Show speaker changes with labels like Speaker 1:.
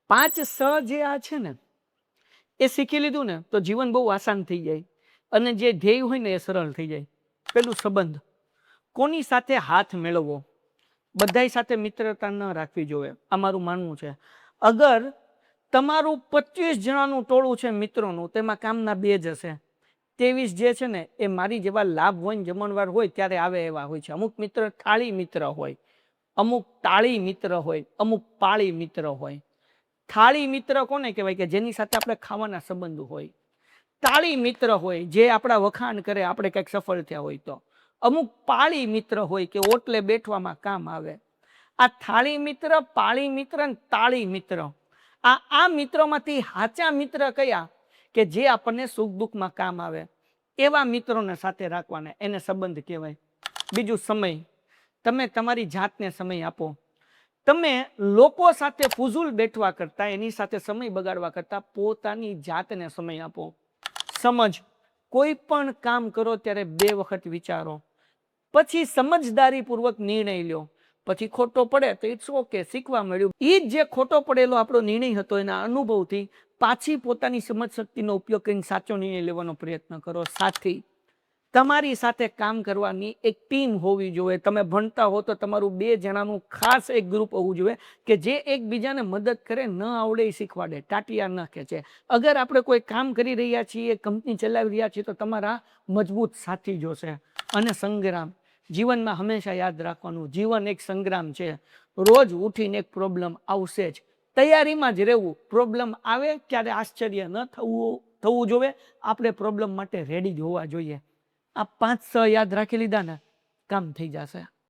Speaker 1: પાંચ સ જે આ છે ને એ શીખી લીધું ને તો જીવન બહુ આસાન થઈ જાય અને જે ધ્યેય હોય ને એ સરળ થઈ જાય. પેલું સંબંધ, કોની સાથે હાથ મેળવવો, બધાય સાથે મિત્રતા ન રાખવી જોઈએ, આ મારું માનવું છે. અગર તમારું 25 જણાનું ટોળું છે મિત્રોનું, તેમાં કામના 2 જ હશે, 23 જે છે ને એ મારી જેવા લાભ હોય ને જમણવાર હોય ત્યારે આવે એવા હોય છે. અમુક મિત્ર થાળી મિત્ર હોય, અમુક ટાળી મિત્ર હોય, અમુક પાળી મિત્ર હોય. થાળી મિત્ર કોને કહેવાય? કે જેની સાથે આપણે ખાવાના સંબંધ હોય. તાળી મિત્ર હોય જે આપણા વખાણ કરે, આપણે કંઈક સફળ થયા હોય તો. અમુક પાળી મિત્ર હોય કે ઓટલે બેઠવામાં કામ આવે. આ થાળી મિત્ર, પાળી મિત્ર અને તાળી મિત્ર, આ મિત્રોમાંથી સાચા મિત્ર કયા? કે જે આપણને સુખ દુઃખમાં કામ આવે, એવા મિત્રોને સાથે રાખવાના, એને સંબંધ કહેવાય. બીજું સમય, તમે તમારી જાતને સમય આપો. તમે લોકો સાથે ફુઝુલ બેઠવા કરતા, એની સાથે સમય બગાડવા કરતા પોતાની જાતને સમય આપો. સમજ, કોઈ પણ કામ કરો ત્યારે 2 વખત વિચારો, પછી સમજદારીપૂર્વક નિર્ણય લ્યો. પછી ખોટો પડે તો ઇટ્સ ઓકે, શીખવા મળ્યું. એ જ જે ખોટો પડેલો આપણો નિર્ણય હતો એના અનુભવથી પાછી પોતાની સમજ શક્તિનો ઉપયોગ કરીને સાચો નિર્ણય લેવાનો પ્રયત્ન કરો. સાથી, તમારી સાથે કામ કરવાની એક ટીમ હોવી જોઈએ. તમે ભણતા હો તો તમારું 2 જણાનું ખાસ એક ગ્રુપ હોવું જોઈએ કે જે એકબીજાને મદદ કરે, ન આવડે એ શીખવાડે, ટાટિયા ન ખેંચે. અગર આપણે કોઈ કામ કરી રહ્યા છીએ, કંપની ચલાવી રહ્યા છીએ, તો તમારા મજબૂત સાથી જોશે. અને સંગ્રામ, જીવનમાં હંમેશા યાદ રાખવાનું, જીવન એક સંગ્રામ છે. રોજ ઉઠીને એક પ્રોબ્લેમ આવશે જ, તૈયારીમાં જ રહેવું. પ્રોબ્લેમ આવે ત્યારે આશ્ચર્ય ન થવું જોઈએ, આપણે પ્રોબ્લેમ માટે રેડી જ હોવા જોઈએ. આ 5 સ યાદ રાખી લીધા ને, કામ થઈ જશે.